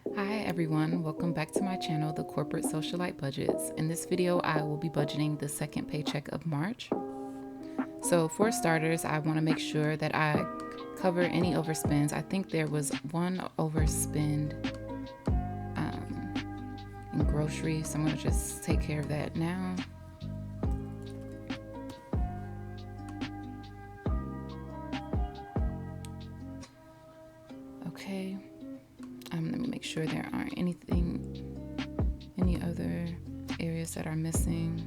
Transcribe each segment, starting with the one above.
Hi everyone, welcome back to my channel, The Corporate Socialite Budgets. In this video, I will be budgeting the second paycheck of March. So for starters, I want to make sure that I cover any overspends. I think there was one overspend in groceries, so I'm going to just take care of that now. Okay. Let me make sure there aren't any other areas that are missing.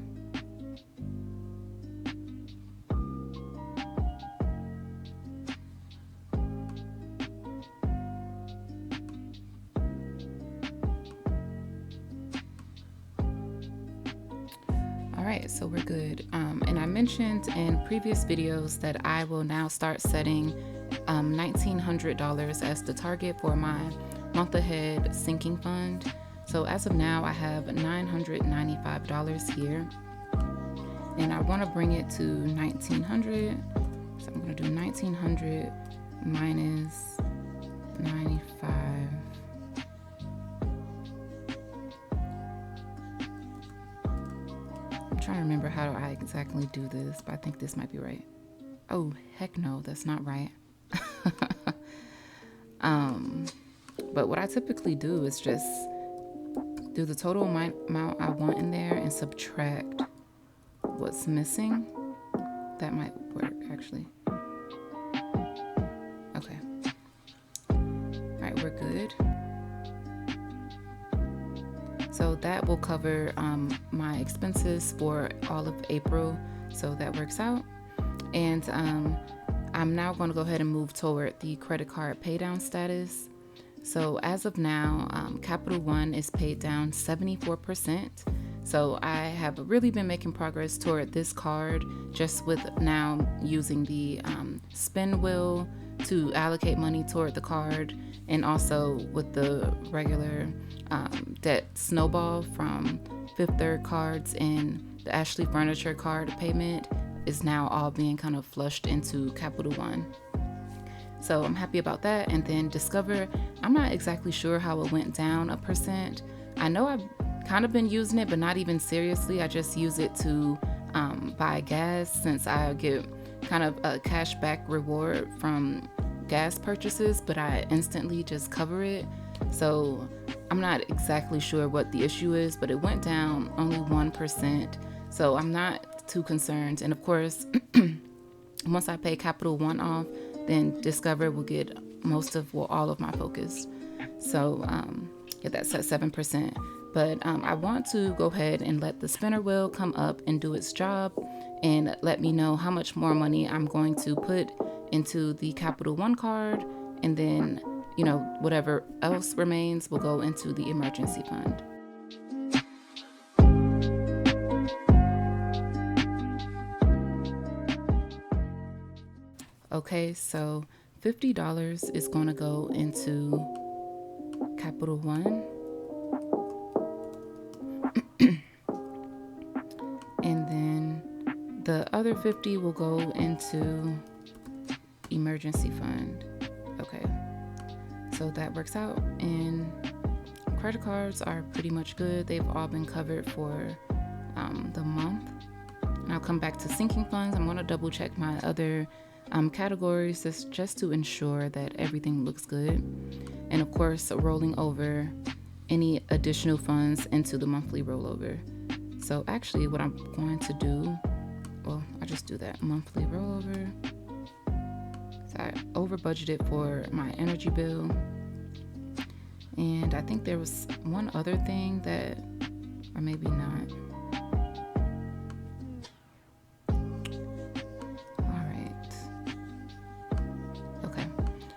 All right, so we're good. And I mentioned in previous videos that I will now start setting $1,900 as the target for my month ahead sinking fund. So as of now, I have $995 here, and I want to bring it to 1,900. So I'm going to do 1,900 minus 95. I'm trying to remember how I exactly do this, but I think this might be right. Oh, heck no, that's not right. But what I typically do is just do the total amount I want in there and subtract what's missing. That might work, actually. Okay. All right, we're good. So that will cover my expenses for all of April. So that works out. And I'm now going to go ahead and move toward the credit card pay down status. So as of now, Capital One is paid down 74%. So I have really been making progress toward this card, just with now using the spin wheel to allocate money toward the card, and also with the regular debt snowball from Fifth Third cards and the Ashley Furniture card payment is now all being kind of flushed into Capital One. So I'm happy about that. And then Discover, I'm not exactly sure how it went down a percent. I know I've kind of been using it, but not even seriously. I just use it to buy gas, since I get kind of a cash back reward from gas purchases, but I instantly just cover it. So I'm not exactly sure what the issue is, but it went down only 1%. So I'm not too concerned. And of course, once I pay Capital One off, then Discover will get all of my focus. So yeah, that's at 7%. But I want to go ahead and let the spinner wheel come up and do its job and let me know how much more money I'm going to put into the Capital One card, and then, you know, whatever else remains will go into the emergency fund. Okay, so $50 is going to go into Capital One. And then the other 50 will go into emergency fund. Okay, so that works out. And credit cards are pretty much good. They've all been covered for the month. And I'll come back to sinking funds. I'm going to double check my other categories just to ensure that everything looks good, and of course rolling over any additional funds into the monthly rollover. So actually what I'm going to do, well, I just do that monthly rollover. So I over budgeted for my energy bill, and I think there was one other thing that, or maybe not.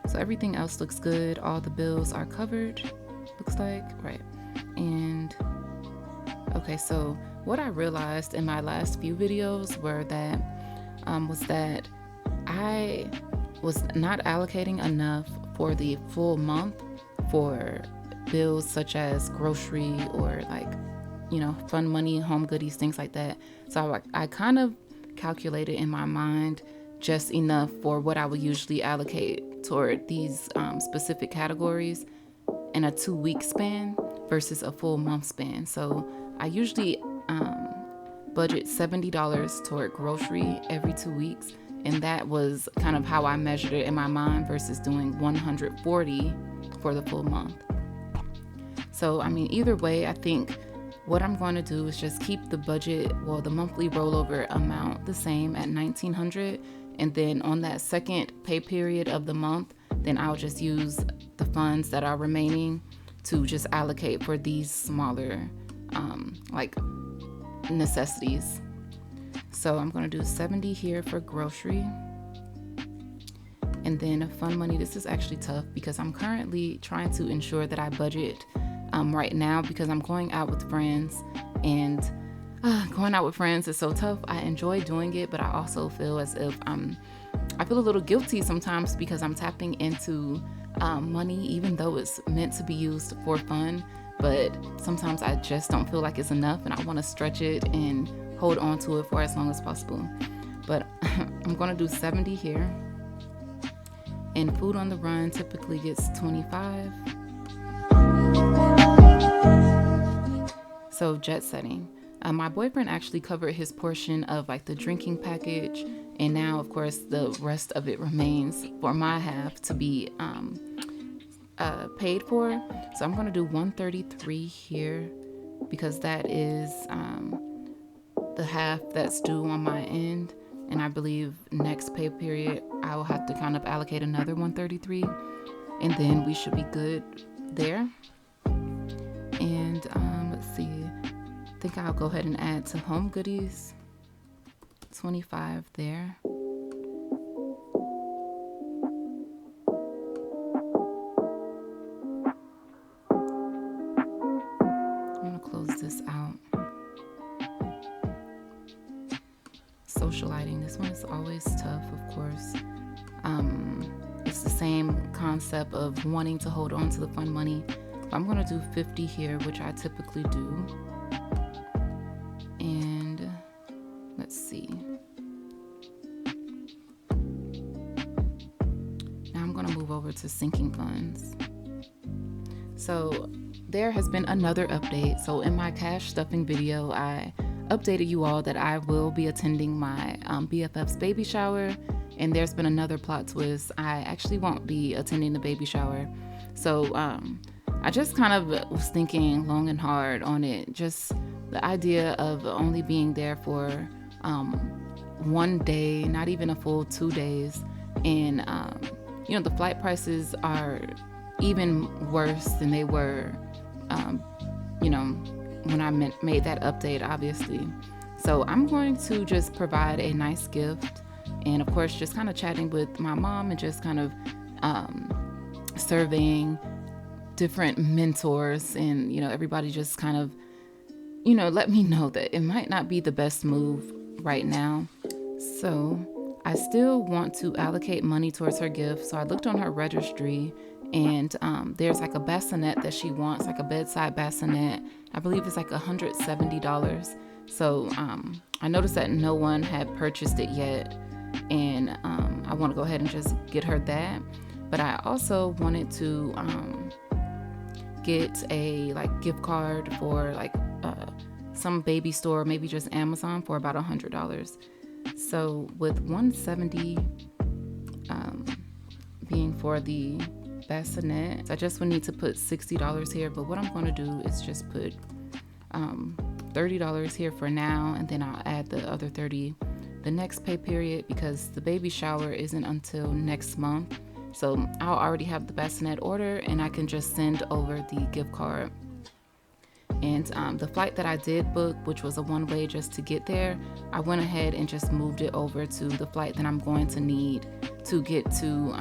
So everything else looks good. All the bills are covered, looks like, right? And okay, so what I realized in my last few videos was that I was not allocating enough for the full month for bills such as grocery or, like, you know, fun money, home goodies, things like that. So I kind of calculated in my mind just enough for what I would usually allocate toward these specific categories, in a 2-week span versus a full month span. So I usually budget $70 toward grocery every 2 weeks. And that was kind of how I measured it in my mind versus doing $140 for the full month. So, I mean, either way, I think what I'm going to do is just keep the budget, well, the monthly rollover amount the same at $1,900. And then on that second pay period of the month, then I'll just use the funds that are remaining to just allocate for these smaller, like necessities. So I'm going to do 70 here for grocery. And then fund money, this is actually tough because I'm currently trying to ensure that I budget right now because I'm going out with friends, and going out with friends is so tough. I enjoy doing it, but I also feel as if I feel a little guilty sometimes because I'm tapping into money, even though it's meant to be used for fun. But sometimes I just don't feel like it's enough, and I want to stretch it and hold on to it for as long as possible. But I'm going to do 70 here. And food on the run typically gets 25. So jet setting. My boyfriend actually covered his portion of like the drinking package, and now of course the rest of it remains for my half to be paid for. So I'm gonna do 133 here because that is the half that's due on my end, and I believe next pay period I will have to kind of allocate another 133, and then we should be good there. And let's see, I think I'll go ahead and add to home goodies 25 there. I'm gonna close this out. Socializing, this one is always tough, of course. It's the same concept of wanting to hold on to the fun money. I'm gonna do 50 here, which I typically do. And let's see. Now I'm gonna move over to sinking funds. So there has been another update. So in my cash stuffing video, I updated you all that I will be attending my BFF's baby shower, and there's been another plot twist. I actually won't be attending the baby shower. So I just kind of was thinking long and hard on it. Just the idea of only being there for one day, not even a full 2 days. And, the flight prices are even worse than they were, when I made that update, obviously. So I'm going to just provide a nice gift. And of course, just kind of chatting with my mom and just kind of surveying different mentors, and everybody just kind of let me know that it might not be the best move right now. So I still want to allocate money towards her gift. So I looked on her registry, and there's like a bassinet that she wants, like a bedside bassinet. I believe it's like $170. So I noticed that no one had purchased it yet, and I want to go ahead and just get her that. But I also wanted to get a gift card for some baby store, maybe just Amazon, for about $100. So with 170 being for the bassinet, I just would need to put $60 here. But what I'm going to do is just put $30 here for now, and then I'll add the other $30 the next pay period, because the baby shower isn't until next month. So I'll already have the bassinet order, and I can just send over the gift card. And the flight that I did book, which was a one-way just to get there, I went ahead and just moved it over to the flight that I'm going to need to get to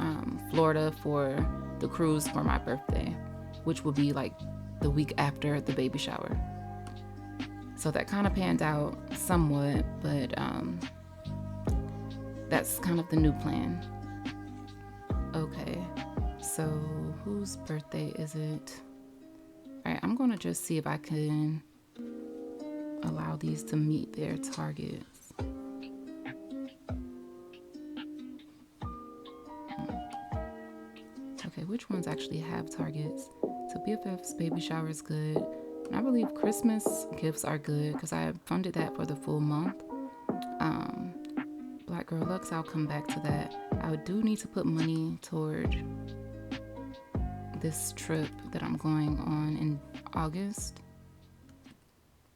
Florida for the cruise for my birthday, which will be like the week after the baby shower. So that kind of panned out somewhat, but that's kind of the new plan. Okay, so whose birthday is it? All right, I'm going to just see if I can allow these to meet their targets. Okay, which ones actually have targets? So BFF's baby shower is good. And I believe Christmas gifts are good because I funded that for the full month. Black Girl Lux, I'll come back to that. I do need to put money toward this trip that I'm going on in August.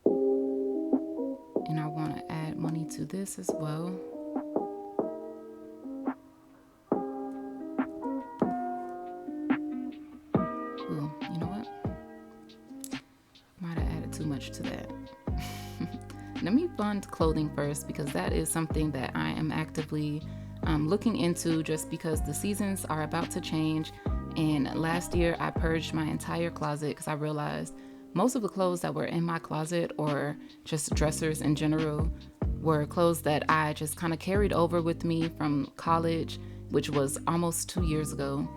And I want to add money to this as well. Ooh, you know what? Might have added too much to that. Let me fund clothing first because that is something that I am actively looking into just because the seasons are about to change. And last year I purged my entire closet because I realized most of the clothes that were in my closet or just dressers in general were clothes that I just kind of carried over with me from college, which was almost 2 years ago.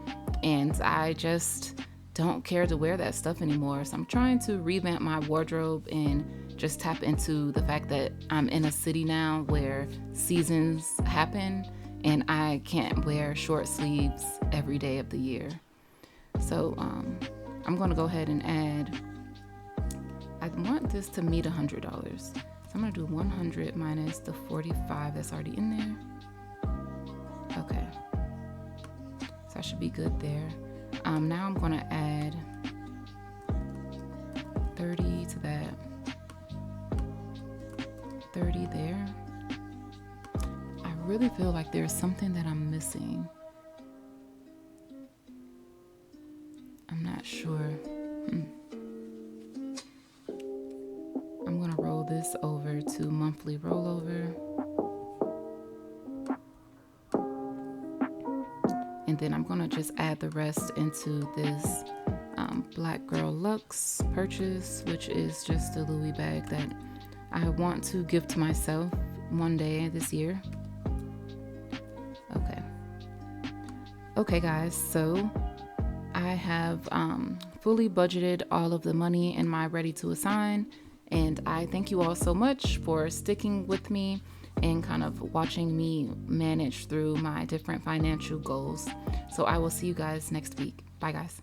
And I just don't care to wear that stuff anymore. So I'm trying to revamp my wardrobe and just tap into the fact that I'm in a city now where seasons happen and I can't wear short sleeves every day of the year. So I'm going to go ahead and add, I want this to meet $100. So I'm going to do 100 minus the 45 that's already in there. Okay. So I should be good there. Now I'm going to add 30 to that. 30 there. I really feel like there's something that I'm missing. I'm not sure. I'm gonna roll this over to monthly rollover. And then I'm gonna just add the rest into this Black Girl Lux purchase, which is just a Louis bag that I want to give to myself one day this year. Okay guys, so I have fully budgeted all of the money in my ready to assign, and I thank you all so much for sticking with me and kind of watching me manage through my different financial goals. So I will see you guys next week. Bye guys.